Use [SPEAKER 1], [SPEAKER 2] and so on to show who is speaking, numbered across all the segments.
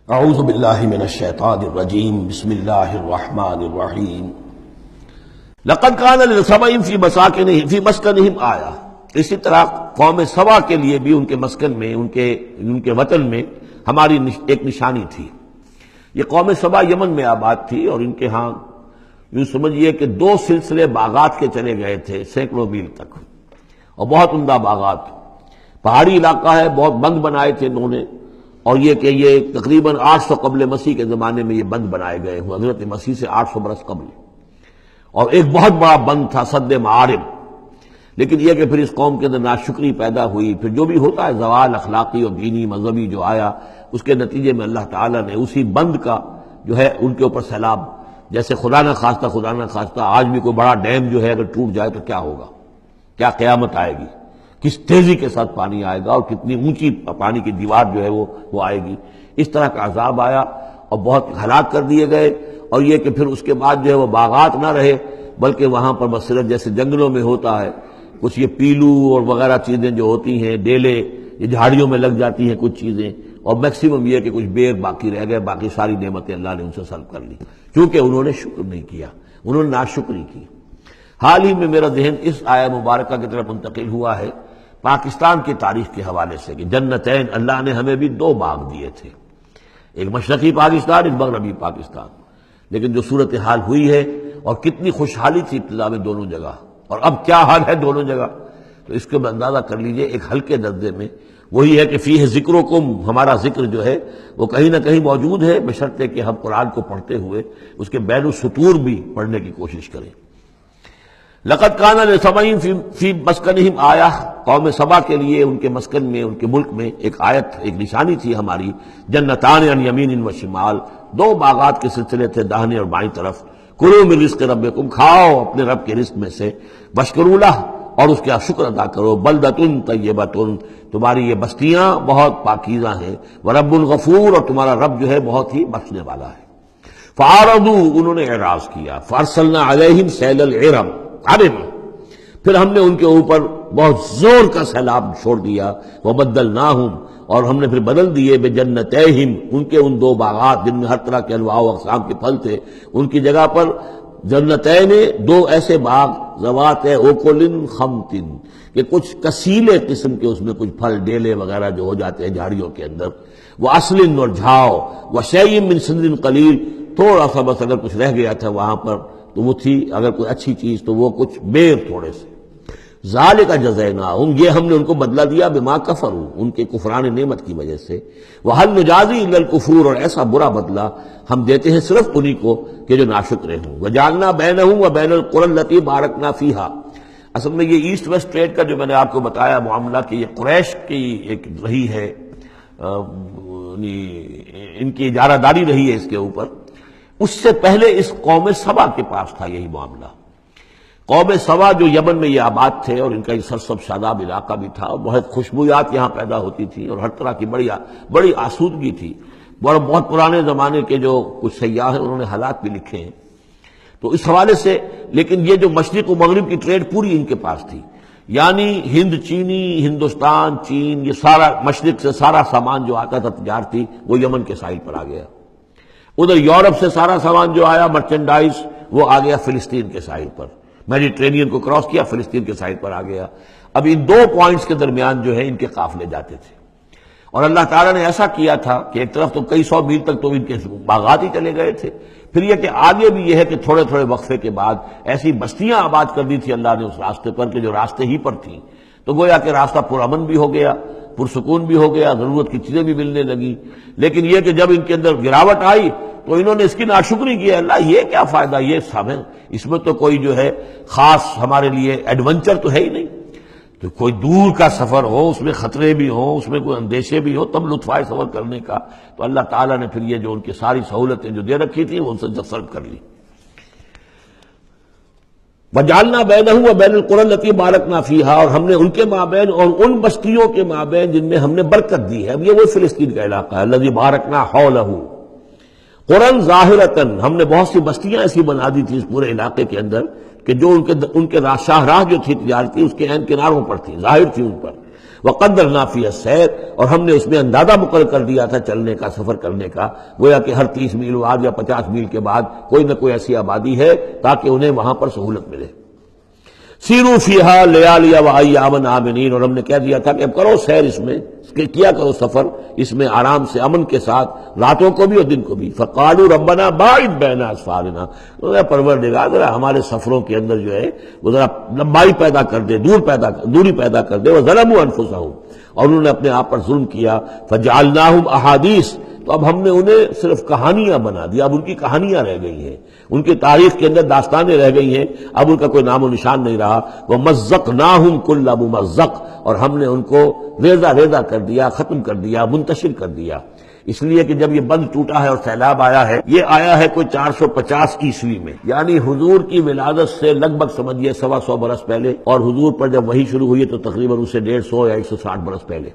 [SPEAKER 1] اعوذ باللہ من الشیطان الرجیم بسم اللہ الرحمن الرحیم لقد کان لسبع فی مسکنہم آیہ۔ اسی طرح قوم سبا کے لیے بھی ان کے مسکن میں ان کے وطن میں ہماری ایک نشانی تھی۔ یہ قوم سبا یمن میں آباد تھی اور ان کے ہاں یوں سمجھیے کہ 2 سلسلے باغات کے چلے گئے تھے سینکڑوں میل تک، اور بہت عمدہ باغات، پہاڑی علاقہ ہے، بہت بند بنائے تھے انہوں نے، اور یہ کہ یہ تقریباً 800 قبل مسیح کے زمانے میں یہ بند بنائے گئے ہیں، حضرت مسیح سے 800 برس قبل، اور ایک بہت بڑا بند تھا سد معارب۔ لیکن یہ کہ پھر اس قوم کے اندر ناشکری پیدا ہوئی، پھر جو بھی ہوتا ہے زوال اخلاقی اور دینی مذہبی جو آیا، اس کے نتیجے میں اللہ تعالیٰ نے اسی بند کا جو ہے ان کے اوپر سیلاب، جیسے خدا نہ خواستہ آج بھی کوئی بڑا ڈیم جو ہے اگر ٹوٹ جائے تو کیا ہوگا، کیا قیامت آئے گی، کس تیزی کے ساتھ پانی آئے گا اور کتنی اونچی پانی کی دیوار جو ہے وہ آئے گی، اس طرح کا عذاب آیا اور بہت ہلاک کر دیے گئے۔ اور یہ کہ پھر اس کے بعد جو ہے وہ باغات نہ رہے، بلکہ وہاں پر مثلا جیسے جنگلوں میں ہوتا ہے کچھ یہ پیلو اور وغیرہ چیزیں جو ہوتی ہیں، ڈیلے، یہ جھاڑیوں میں لگ جاتی ہیں کچھ چیزیں، اور میکسیمم یہ کہ کچھ بیر باقی رہ گئے، باقی ساری نعمتیں اللہ نے ان سے سلب کر لی، کیونکہ انہوں نے شکر نہیں کیا، انہوں نے ناشکری کی۔ حال ہی میں میرا ذہن اس آیہ مبارکہ کی طرف منتقل ہوا ہے پاکستان کی تاریخ کے حوالے سے کہ جنتین، اللہ نے ہمیں بھی 2 باغ دیے تھے، ایک مشرقی پاکستان، ایک مغربی پاکستان، لیکن جو صورتحال ہوئی ہے اور کتنی خوشحالی تھی ابتدا میں دونوں جگہ، اور اب کیا حال ہے دونوں جگہ، تو اس کو اندازہ کر لیجئے ایک ہلکے درجے میں وہی ہے کہ فیہ ذکرکم، ہمارا ذکر جو ہے وہ کہیں نہ کہیں موجود ہے، بشرطے کہ ہم قرآن کو پڑھتے ہوئے اس کے بین السطور بھی پڑھنے کی کوشش کریں۔ لقد کان لسبع فی مسکنہم آیہ، قوم سبا کے لیے ان کے مسکن میں ان کے ملک میں ایک آیت، ایک نشانی تھی ہماری، جنتان عن یمین و شمال، 2 باغات کے سلسلے تھے داہنے اور بائیں طرف، کلوا من رزق ربکم، کھاؤ اپنے رب کے رزق میں سے، واشکروا لہ، اور اس کا شکر ادا کرو، بلدۃ طیبۃ، تمہاری یہ بستیاں بہت پاکیزہ ہیں، ورب غفور، اور تمہارا رب جو ہے بہت ہی بخشنے والا ہے۔ فاعرضوا، انہوں نے اعراض کیا، فارسلنا علیہم سیل العرم، پھر ہم نے ان کے اوپر بہت زور کا سیلاب چھوڑ دیا، وبدلناہم، اور ہم نے پھر بدل دیے بجنتیہم، ان کے ان 2 باغات جن میں ہر طرح کے انواع و اقسام کے پھل تھے، ان کی جگہ پر جنتین، 2 ایسے باغ، ذوات اوکل خمط، کہ کچھ کسیلے قسم کے اس میں کچھ پھل ڈیلے وغیرہ جو ہو جاتے ہیں جھاڑیوں کے اندر، وَأَصْلٍ، اور جھاؤ، وَشَيْءٍ مِّن سِدْرٍ قَلِيلٍ، تھوڑا سا بس اگر کچھ رہ گیا تھا وہاں پر تو وہ تھی اگر کوئی اچھی چیز تو وہ کچھ بیر تھوڑے سے۔ ذالک جزیناہم، یہ ہم نے ان کو بدلہ دیا بما کفروا، ان کے کفران نعمت کی وجہ سے، وہل نجازی الا الکفور، اور ایسا برا بدلہ ہم دیتے ہیں صرف انہی کو کہ جو ناشکرے ہوں۔ وجعلنا بینہم وبین القری التی بارکنا فیہا، اصل میں یہ ایسٹ ویسٹ ٹریڈ کا جو میں نے آپ کو بتایا معاملہ کہ یہ قریش کی ایک رہی ہے، ان کی اجارہ داری رہی ہے اس کے اوپر، اس سے پہلے اس قوم سبا کے پاس تھا یہی معاملہ۔ قوم سبا جو یمن میں یہ آباد تھے، اور ان کا یہ سرسب شاداب علاقہ بھی تھا، اور بہت خوشبویات یہاں پیدا ہوتی تھی، اور ہر طرح کی بڑی آسودگی تھی، اور بہت پرانے زمانے کے جو کچھ سیاح ہیں انہوں نے حالات بھی لکھے ہیں، تو اس حوالے سے۔ لیکن یہ جو مشرق و مغرب کی ٹریڈ پوری ان کے پاس تھی، یعنی ہند چینی، ہندوستان چین، یہ سارا مشرق سے سارا سامان جو آتا تھا تجارتی وہ یمن کے ساحل پر آ گیا، ادھر یورپ سے سارا سامان جو آیا مرچنڈائز وہ آ گیا فلسطین کے ساحل پر، میڈیٹرینین کو کراس کیا فلسطین کے ساحل پر آ گیا۔ اب ان 2 پوائنٹس کے درمیان جو ہے ان کے قافلے جاتے تھے، اور اللہ تعالیٰ نے ایسا کیا تھا کہ ایک طرف تو کئی 100 میل تک تو ان کے باغات ہی چلے گئے تھے، پھر یہ کہ آگے بھی یہ ہے کہ تھوڑے تھوڑے وقفے کے بعد ایسی بستیاں آباد کر دی تھی اللہ نے اس راستے پر کہ جو راستے ہی پر تھیں، تو گویا کہ راستہ پرامن بھی ہو گیا، پرسکون بھی ہو گیا، ضرورت کی چیزیں بھی ملنے لگی۔ لیکن یہ کہ جب ان کے اندر گراوٹ آئی تو انہوں نے اس کی ناشکری کی، اللہ یہ کیا فائدہ، یہ سب ہے، اس میں تو کوئی جو ہے خاص ہمارے لیے ایڈونچر تو ہے ہی نہیں، تو کوئی دور کا سفر ہو، اس میں خطرے بھی ہوں، اس میں کوئی اندیشے بھی ہو، تب لطف آئے سفر کرنے کا، تو اللہ تعالیٰ نے پھر یہ جو ان کی ساری سہولتیں جو دے رکھی تھیں وہ ان سے سلب کر لی۔ وجعلنا بینہم وبین القری التی بارکنا فیہا، اور ہم نے ان کے مابین اور ان بستیوں کے مابین جن میں ہم نے برکت دی ہے، اب یہ وہ فلسطین کا علاقہ ہے، الذی بارکنا حولہ، قرن ظاہرتن، ہم نے بہت سی بستیاں ایسی بنا دی تھی اس پورے علاقے کے اندر کہ جو ان کے شاہراہ جو تھی تجارتی اس کے عین کناروں پر تھی، ظاہر تھی ان پر، وقدرنا فی السیر، اور ہم نے اس میں اندازہ مقرر کر دیا تھا چلنے کا، سفر کرنے کا، گویا کہ ہر 30 میل بعد یا 50 میل کے بعد کوئی نہ کوئی ایسی آبادی ہے تاکہ انہیں وہاں پر سہولت ملے۔ سیروا فیہا لیالی و ایاما آمنین، اور ہم نے کہہ دیا تھا کہ اب کرو سیر اس میں، کیا کرو سفر اس میں آرام سے، امن کے ساتھ، راتوں کو بھی اور دن کو بھی۔ فقالوا ربنا باعد بین اسفارنا، پروردگار ذرا ہمارے سفروں کے اندر جو ہے وہ ذرا لمبائی پیدا کر دے، دوری پیدا کر دے۔ وظلموا انفسہم، اور انہوں نے اپنے آپ پر ظلم کیا۔ فجعلناہم احادیث، تو اب ہم نے انہیں صرف کہانیاں بنا دیا، اب ان کی کہانیاں رہ گئی ہیں، ان کی تاریخ کے اندر داستانیں رہ گئی ہیں، اب ان کا کوئی نام و نشان نہیں رہا۔ وَمَزَّقْنَاهُمْ كُلَّ مُمَزَّقٍ، اور ہم نے ان کو ریزہ ریزہ کر دیا، ختم کر دیا، منتشر کر دیا، اس لیے کہ جب یہ بند ٹوٹا ہے اور سیلاب آیا ہے، یہ آیا ہے کوئی 450 عیسوی میں، یعنی حضور کی ولادت سے لگ بھگ سمجھیے 125 برس پہلے، اور حضور پر جب وحی شروع ہوئی تو تقریباً اسے 150 یا 160 برس پہلے،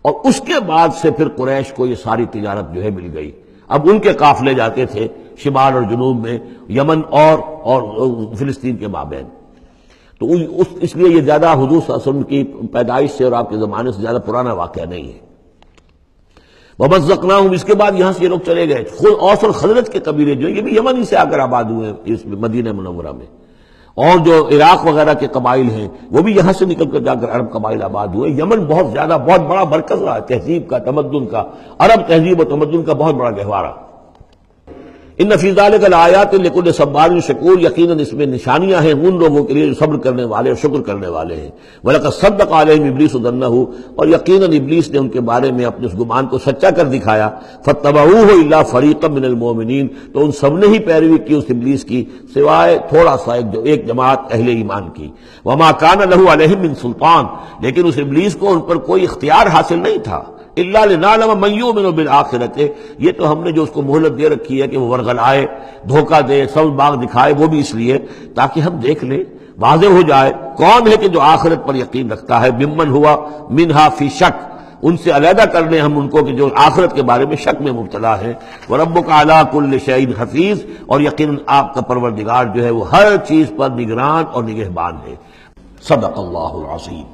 [SPEAKER 1] اور اس کے بعد سے پھر قریش کو یہ ساری تجارت جو ہے مل گئی۔ اب ان کے قافلے جاتے تھے شمال اور جنوب میں، یمن اور فلسطین کے مابین، تو اس لیے یہ زیادہ حضور صلی اللہ علیہ وسلم کی پیدائش سے اور آپ کے زمانے سے زیادہ پرانا واقعہ نہیں ہے۔ وَمَزَّقْنَاهُمْ، اس کے بعد یہاں سے یہ لوگ چلے گئے، خود اوس اور خزرج کے قبیلے جو ہیں یہ بھی یمن ہی سے آ کر آباد ہوئے ہیں اس مدینہ منورہ میں، اور جو عراق وغیرہ کے قبائل ہیں وہ بھی یہاں سے نکل کر جا کر عرب قبائل آباد ہوئے۔ یمن بہت زیادہ، بہت بڑا مرکز رہا تہذیب کا، تمدن کا، عرب تہذیب و تمدن کا بہت بڑا گہوارہ۔ ان فی ذلک لآیات لکل صبار شکور، یقیناً اس میں نشانیاں ہیں ان لوگوں کے لیے جو صبر کرنے والے اور شکر کرنے والے ہیں۔ وَلَقَدْ صَدَّقَ عَلَيْهِمْ إِبْلِيسُ ظَنَّهُ، اور یقیناً ابلیس نے ان کے بارے میں اپنے اس گمان کو سچا کر دکھایا۔ فَاتَّبَعُوهُ إِلَّا فَرِيقًا مِّنَ الْمُؤْمِنِينَ، تو ان سب نے ہی پیروی کی اس ابلیس کی سوائے تھوڑا سا ایک جماعت اہل ایمان کی۔ وَمَا كَانَ لَهُ عَلَيْهِمْ مِّن سُلطان، لیکن اس ابلیس کو ان پر کوئی اختیار حاصل نہیں تھا۔ الا لنعلم من یؤمن بالآخرۃ، یہ تو ہم نے جو اس کو مہلت دے رکھی ہے کہ وہ ورغلائے، دھوکہ دے، سب باغ دکھائے، وہ بھی اس لیے تاکہ ہم دیکھ لیں، واضح ہو جائے کون ہے کہ جو آخرت پر یقین رکھتا ہے، ممن ہوا منہا فی شک، ان سے علیحدہ کر لیں ہم ان کو کہ جو آخرت کے بارے میں شک میں مبتلا ہے۔ وَرَبُّكَ عَلَىٰ كُلِّ شَيْءٍ حَفِيظٌ، اور یقیناً آپ کا پروردگار جو ہے وہ ہر چیز پر نگران اور نگہبان ہے۔ صدق اللہ العظیم۔